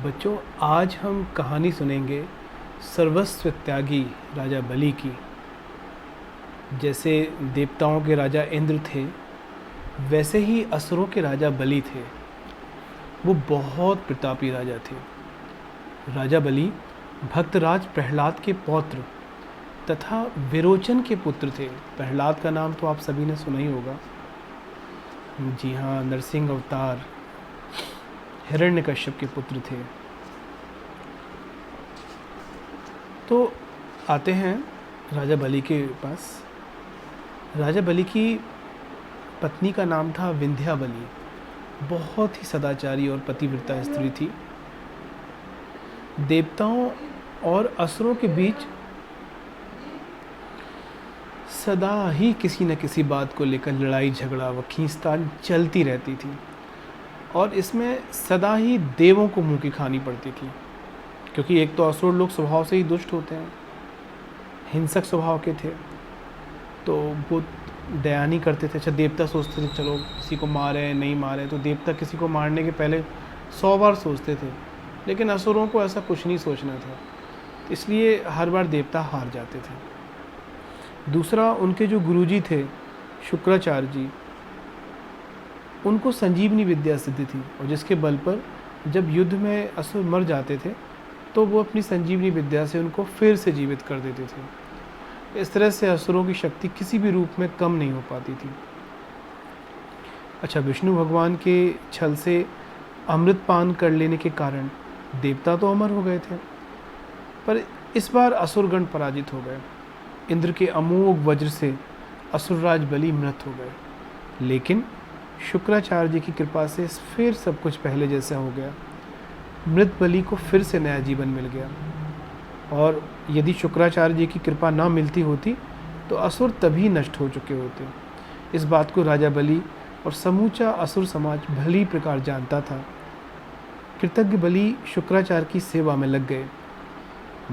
बच्चों, आज हम कहानी सुनेंगे सर्वस्व त्यागी राजा बलि की। जैसे देवताओं के राजा इंद्र थे, वैसे ही असुरों के राजा बलि थे। वो बहुत प्रतापी राजा थे। राजा बलि भक्तराज प्रहलाद के पौत्र तथा विरोचन के पुत्र थे। प्रहलाद का नाम तो आप सभी ने सुना ही होगा। जी हाँ, नरसिंह अवतार हिरण्यकश्यप के पुत्र थे। तो आते हैं राजा बलि के पास। राजा बलि की पत्नी का नाम था विंध्याबली। बहुत ही सदाचारी और पतिव्रता स्त्री थी। देवताओं और असुरों के बीच सदा ही किसी न किसी बात को लेकर लड़ाई झगड़ा व खींचतान चलती रहती थी, और इसमें सदा ही देवों को मुंह की खानी पड़ती थी। क्योंकि एक तो असुर लोग स्वभाव से ही दुष्ट होते हैं, हिंसक स्वभाव के थे, तो वो दया नहीं करते थे। अच्छा, देवता सोचते थे चलो किसी को मारे नहीं मारे, तो देवता किसी को मारने के पहले 100 बार सोचते थे। लेकिन असुरों को ऐसा कुछ नहीं सोचना था, इसलिए हर बार देवता हार जाते थे। दूसरा, उनके जो गुरुजी थे शुक्राचार्य जी, उनको संजीवनी विद्या सिद्धि थी, और जिसके बल पर जब युद्ध में असुर मर जाते थे तो वो अपनी संजीवनी विद्या से उनको फिर से जीवित कर देते थे। इस तरह से असुरों की शक्ति किसी भी रूप में कम नहीं हो पाती थी। अच्छा, विष्णु भगवान के छल से अमृत पान कर लेने के कारण देवता तो अमर हो गए थे, पर इस बार असुरगण पराजित हो गए। इंद्र के अमोघ वज्र से असुरराज बलि मृत हो गए, लेकिन शुक्राचार्य जी की कृपा से फिर सब कुछ पहले जैसा हो गया। मृत बलि को फिर से नया जीवन मिल गया, और यदि शुक्राचार्य जी की कृपा ना मिलती होती तो असुर तभी नष्ट हो चुके होते। इस बात को राजा बलि और समूचा असुर समाज भली प्रकार जानता था। कृतज्ञ बलि शुक्राचार्य की सेवा में लग गए।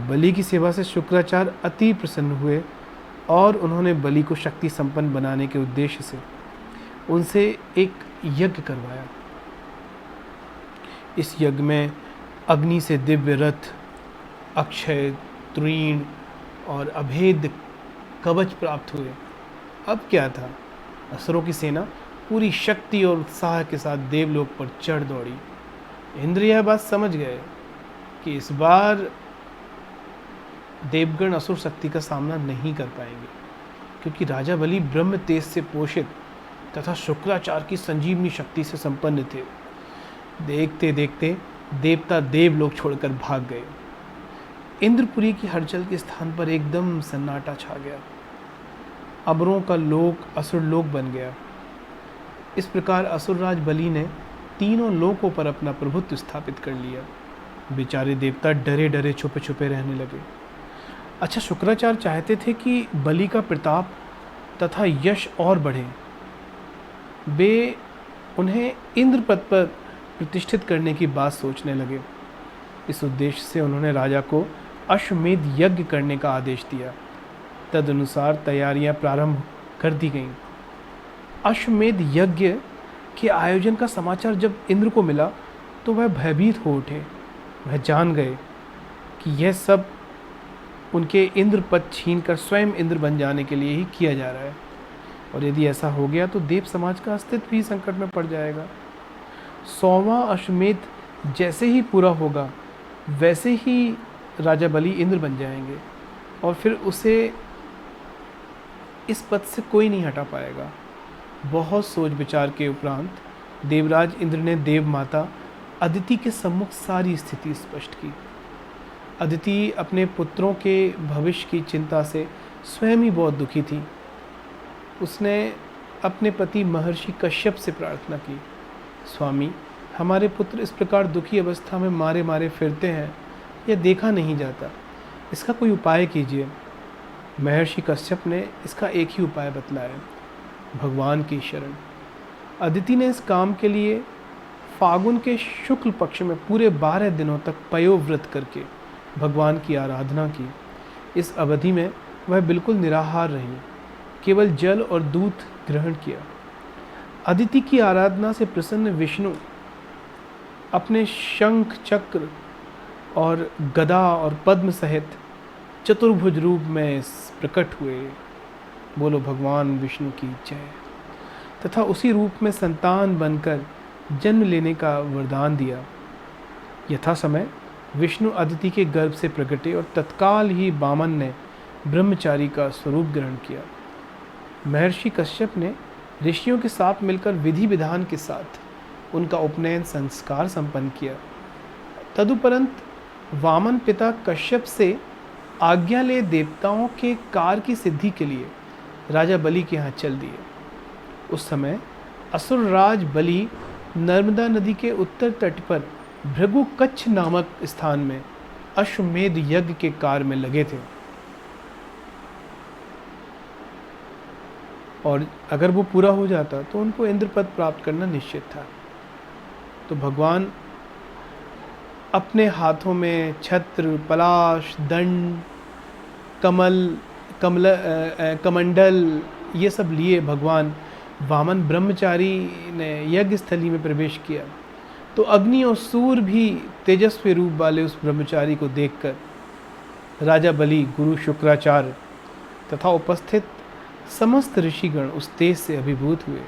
बलि की सेवा से शुक्राचार्य अति प्रसन्न हुए, और उन्होंने बलि को शक्ति संपन्न बनाने के उद्देश्य से उनसे एक यज्ञ करवाया। इस यज्ञ में अग्नि से दिव्य रथ, अक्षय, तृण और अभेद कवच प्राप्त हुए। अब क्या था, असुरों की सेना पूरी शक्ति और उत्साह के साथ देवलोक पर चढ़ दौड़ी। इंद्र यह बात समझ गए कि इस बार देवगण असुर शक्ति का सामना नहीं कर पाएंगे, क्योंकि राजा बलि ब्रह्म तेज से पोषित तथा शुक्राचार्य की संजीवनी शक्ति से संपन्न थे। देखते देखते देवता देवलोक छोड़कर भाग गए। इंद्रपुरी की हलचल के स्थान पर एकदम सन्नाटा छा गया। अमरों का लोक असुर लोक बन गया। इस प्रकार असुरराज बलि ने तीनों लोकों पर अपना प्रभुत्व स्थापित कर लिया। बेचारे देवता डरे डरे छुपे छुपे रहने लगे। अच्छा, शुक्राचार्य चाहते थे कि बलि का प्रताप तथा यश और बढ़े। वे उन्हें इंद्र पद पर प्रतिष्ठित करने की बात सोचने लगे। इस उद्देश्य से उन्होंने राजा को अश्वमेध यज्ञ करने का आदेश दिया। तदनुसार तैयारियां प्रारंभ कर दी गईं। अश्वमेध यज्ञ के आयोजन का समाचार जब इंद्र को मिला तो वह भयभीत हो उठे। वह जान गए कि यह सब उनके इंद्र पद छीनकर स्वयं इंद्र बन जाने के लिए ही किया जा रहा है, और यदि ऐसा हो गया तो देव समाज का अस्तित्व भी संकट में पड़ जाएगा। 100वां अश्वमेध जैसे ही पूरा होगा, वैसे ही राजा बलि इंद्र बन जाएंगे, और फिर उसे इस पद से कोई नहीं हटा पाएगा। बहुत सोच विचार के उपरांत देवराज इंद्र ने देव माता अदिति के सम्मुख सारी स्थिति स्पष्ट की। अदिति अपने पुत्रों के भविष्य की चिंता से स्वयं ही बहुत दुखी थी। उसने अपने पति महर्षि कश्यप से प्रार्थना की, स्वामी, हमारे पुत्र इस प्रकार दुखी अवस्था में मारे मारे फिरते हैं, यह देखा नहीं जाता, इसका कोई उपाय कीजिए। महर्षि कश्यप ने इसका एक ही उपाय बतलाया, भगवान की शरण। अदिति ने इस काम के लिए फागुन के शुक्ल पक्ष में पूरे 12 दिनों तक पयोव्रत करके भगवान की आराधना की। इस अवधि में वह बिल्कुल निराहार रही, केवल जल और दूध ग्रहण किया। अदिति की आराधना से प्रसन्न विष्णु अपने शंख चक्र और गदा और पद्म सहित चतुर्भुज रूप में प्रकट हुए। बोलो भगवान विष्णु की जय। तथा उसी रूप में संतान बनकर जन्म लेने का वरदान दिया। यथा समय विष्णु अदिति के गर्भ से प्रकटे और तत्काल ही वामन ने ब्रह्मचारी का स्वरूप ग्रहण किया। महर्षि कश्यप ने ऋषियों के साथ मिलकर विधि विधान के साथ उनका उपनयन संस्कार संपन्न किया। तदुपरंत वामन पिता कश्यप से आज्ञा ले देवताओं के कार्य की सिद्धि के लिए राजा बलि के यहाँ चल दिए। उस समय असुरराज बलि नर्मदा नदी के उत्तर तट पर भृगु कच्छ नामक स्थान में अश्वमेध यज्ञ के कार्य में लगे थे। और अगर वो पूरा हो जाता तो उनको इंद्र पद प्राप्त करना निश्चित था। तो भगवान अपने हाथों में छत्र, पलाश, दंड, कमंडल ये सब लिए भगवान वामन ब्रह्मचारी ने यज्ञ स्थली में प्रवेश किया। तो अग्नि और सूर्य भी तेजस्वी रूप वाले उस ब्रह्मचारी को देखकर राजा बलि, गुरु शुक्राचार्य तथा उपस्थित समस्त ऋषिगण उस तेज से अभिभूत हुए,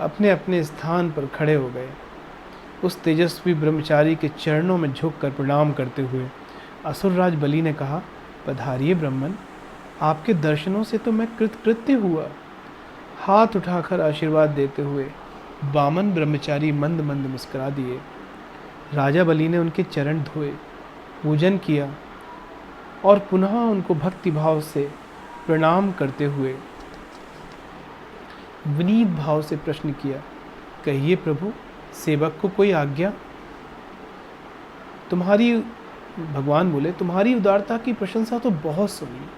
अपने अपने स्थान पर खड़े हो गए। उस तेजस्वी ब्रह्मचारी के चरणों में झुककर प्रणाम करते हुए असुरराज बलि ने कहा, पधारिए ब्राह्मण, आपके दर्शनों से तो मैं कृतकृत्य हुआ। हाथ उठाकर आशीर्वाद देते हुए वामन ब्रह्मचारी मंद मंद मुस्कुरा दिए। राजा बलि ने उनके चरण धोए, पूजन किया और पुनः उनको भक्ति भाव से प्रणाम करते हुए विनीत भाव से प्रश्न किया, कहिए प्रभु, सेवक को कोई आज्ञा? भगवान बोले, तुम्हारी उदारता की प्रशंसा तो बहुत सुनी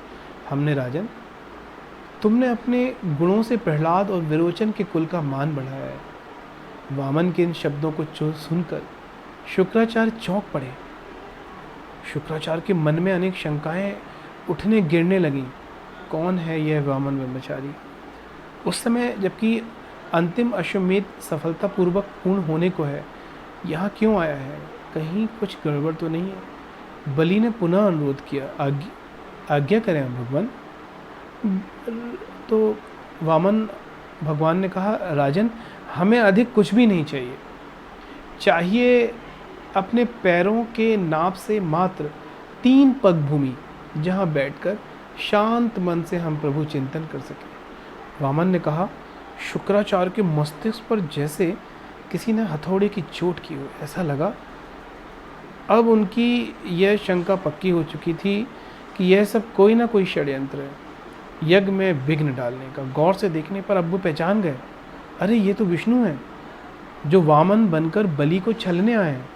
हमने राजन। तुमने अपने गुणों से प्रहलाद और विरोचन के कुल का मान बढ़ाया है। वामन के इन शब्दों को सुनकर शुक्राचार्य चौंक पड़े। शुक्राचार्य के मन में अनेक शंकाएं उठने गिरने लगीं। कौन है यह वामन ब्रह्मचारी? उस समय जबकि अंतिम अश्वमेध सफलतापूर्वक पूर्ण होने को है, यहाँ क्यों आया है? कहीं कुछ गड़बड़ तो नहीं है? बलि ने पुनः अनुरोध किया, आज्ञा करें भगवान। तो वामन भगवान ने कहा, राजन, हमें अधिक कुछ भी नहीं चाहिए अपने पैरों के नाप से मात्र 3 पग भूमि, जहाँ बैठकर शांत मन से हम प्रभु चिंतन कर सकें। वामन ने कहा, शुक्राचार्य के मस्तिष्क पर जैसे किसी ने हथौड़े की चोट की हो, ऐसा लगा। अब उनकी यह शंका पक्की हो चुकी थी कि यह सब कोई ना कोई षड्यंत्र है, यज्ञ में विघ्न डालने का। गौर से देखने पर अब वो पहचान गए, अरे ये तो विष्णु हैं जो वामन बनकर बलि को छलने आए हैं।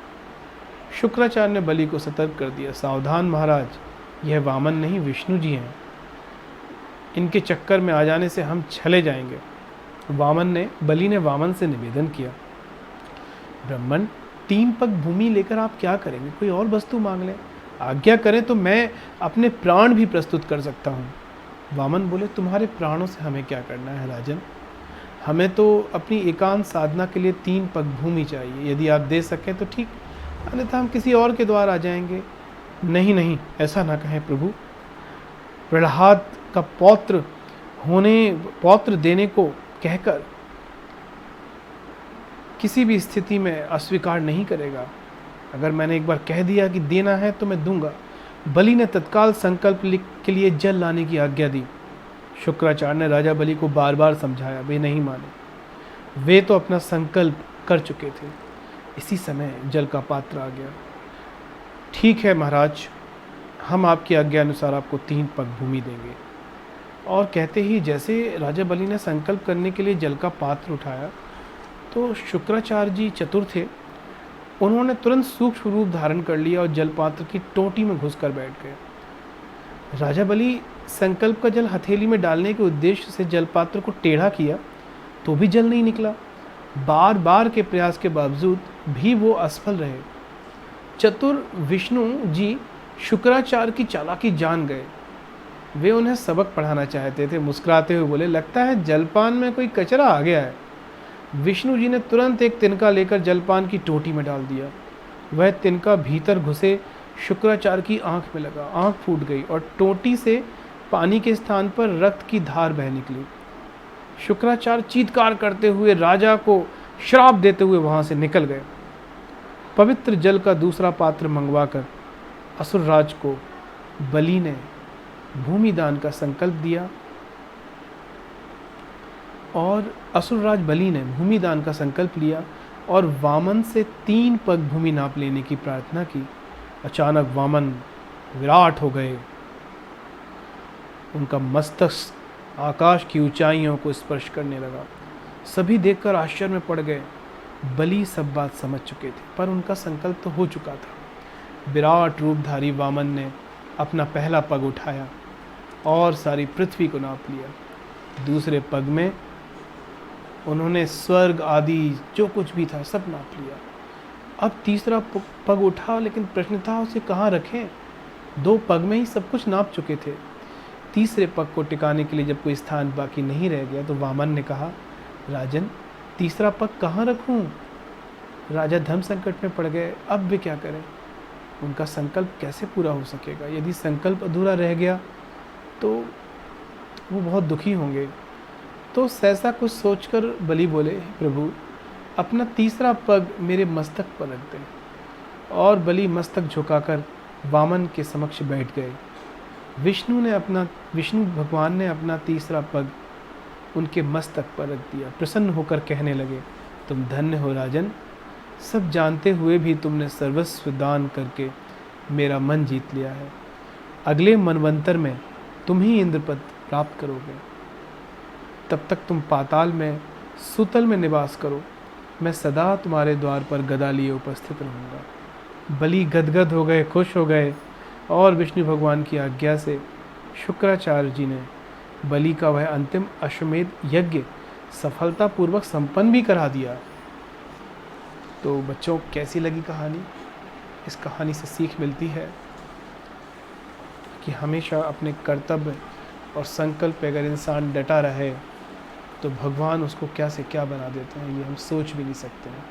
शुक्राचार्य ने बलि को सतर्क कर दिया, सावधान महाराज, यह वामन नहीं विष्णु जी हैं। इनके चक्कर में आ जाने से हम छले जाएंगे। बलि ने वामन से निवेदन किया, ब्राह्मण, 3 पग भूमि लेकर आप क्या करेंगे? कोई और वस्तु मांग लें। आज्ञा करें तो मैं अपने प्राण भी प्रस्तुत कर सकता हूँ। वामन बोले, तुम्हारे प्राणों से हमें क्या करना है राजन? हमें तो अपनी एकांत साधना के लिए 3 पग भूमि चाहिए। यदि आप दे सकें तो ठीक, अन्यथा हम किसी और के द्वार आ जाएंगे। नहीं, ऐसा ना कहें प्रभु। प्रहलाद का पौत्र देने को कहकर किसी भी स्थिति में अस्वीकार नहीं करेगा। अगर मैंने एक बार कह दिया कि देना है तो मैं दूंगा। बलि ने तत्काल संकल्प के लिए जल लाने की आज्ञा दी। शुक्राचार्य ने राजा बलि को बार बार समझाया, वे नहीं माने। वे तो अपना संकल्प कर चुके थे। इसी समय जल का पात्र आ गया। ठीक है महाराज, हम आपकी आज्ञा अनुसार आपको 3 पग भूमि देंगे। और कहते ही जैसे राजा बलि ने संकल्प करने के लिए जल का पात्र उठाया, तो शुक्राचार्य जी चतुर थे। उन्होंने तुरंत सूक्ष्म रूप धारण कर लिया और जल पात्र की टोटी में घुसकर बैठ गए। राजा बलि संकल्प का जल हथेली में डालने के उद्देश्य से जल पात्र को टेढ़ा किया, तो भी जल नहीं निकला। बार बार के प्रयास के बावजूद भी वो असफल रहे। चतुर विष्णु जी शुक्राचार्य की चालाकी जान गए। वे उन्हें सबक पढ़ाना चाहते थे। मुस्कुराते हुए बोले, लगता है जलपान में कोई कचरा आ गया है। विष्णु जी ने तुरंत एक तिनका लेकर जलपान की टोटी में डाल दिया। वह तिनका भीतर घुसे शुक्राचार्य की आंख में लगा। आंख फूट गई और टोटी से पानी के स्थान पर रक्त की धार बह निकली। शुक्राचार्य चीत्कार करते हुए राजा को श्राप देते हुए वहां से निकल गए। पवित्र जल का दूसरा पात्र मंगवाकर असुरराज को बलि ने भूमिदान का संकल्प दिया और असुरराज बलि ने भूमिदान का संकल्प लिया और वामन से 3 पग भूमि नाप लेने की प्रार्थना की। अचानक वामन विराट हो गए। उनका मस्तक आकाश की ऊंचाइयों को स्पर्श करने लगा। सभी देखकर आश्चर्य में पड़ गए। बलि सब बात समझ चुके थे, पर उनका संकल्प तो हो चुका था। विराट रूपधारी वामन ने अपना पहला पग उठाया और सारी पृथ्वी को नाप लिया। दूसरे पग में उन्होंने स्वर्ग आदि जो कुछ भी था सब नाप लिया। अब तीसरा पग उठा, लेकिन प्रश्न था उसे कहाँ रखें। 2 पग में ही सब कुछ नाप चुके थे। तीसरे पग को टिकाने के लिए जब कोई स्थान बाकी नहीं रह गया तो वामन ने कहा, राजन तीसरा पग कहाँ रखूं? राजा धर्म संकट में पड़ गए। अब वे क्या करें? उनका संकल्प कैसे पूरा हो सकेगा? यदि संकल्प अधूरा रह गया तो वो बहुत दुखी होंगे। तो सहसा कुछ सोचकर बलि बोले, प्रभु अपना तीसरा पग मेरे मस्तक पर रख दें। और बलि मस्तक झुकाकर वामन के समक्ष बैठ गए। विष्णु भगवान ने अपना तीसरा पग उनके मस्तक पर रख दिया। प्रसन्न होकर कहने लगे, तुम धन्य हो राजन। सब जानते हुए भी तुमने सर्वस्व दान करके मेरा मन जीत लिया है। अगले मनवंतर में तुम ही इंद्रपद प्राप्त करोगे। तब तक तुम पाताल में सुतल में निवास करो। मैं सदा तुम्हारे द्वार पर गदा लिए उपस्थित रहूँगा। बलि गदगद हो गए, खुश हो गए और विष्णु भगवान की आज्ञा से शुक्राचार्य जी ने बलि का वह अंतिम अश्वमेध यज्ञ सफलतापूर्वक संपन्न भी करा दिया। तो बच्चों, कैसी लगी कहानी? इस कहानी से सीख मिलती है कि हमेशा अपने कर्तव्य और संकल्प पे अगर इंसान डटा रहे तो भगवान उसको क्या से क्या बना देते हैं, ये हम सोच भी नहीं सकते हैं।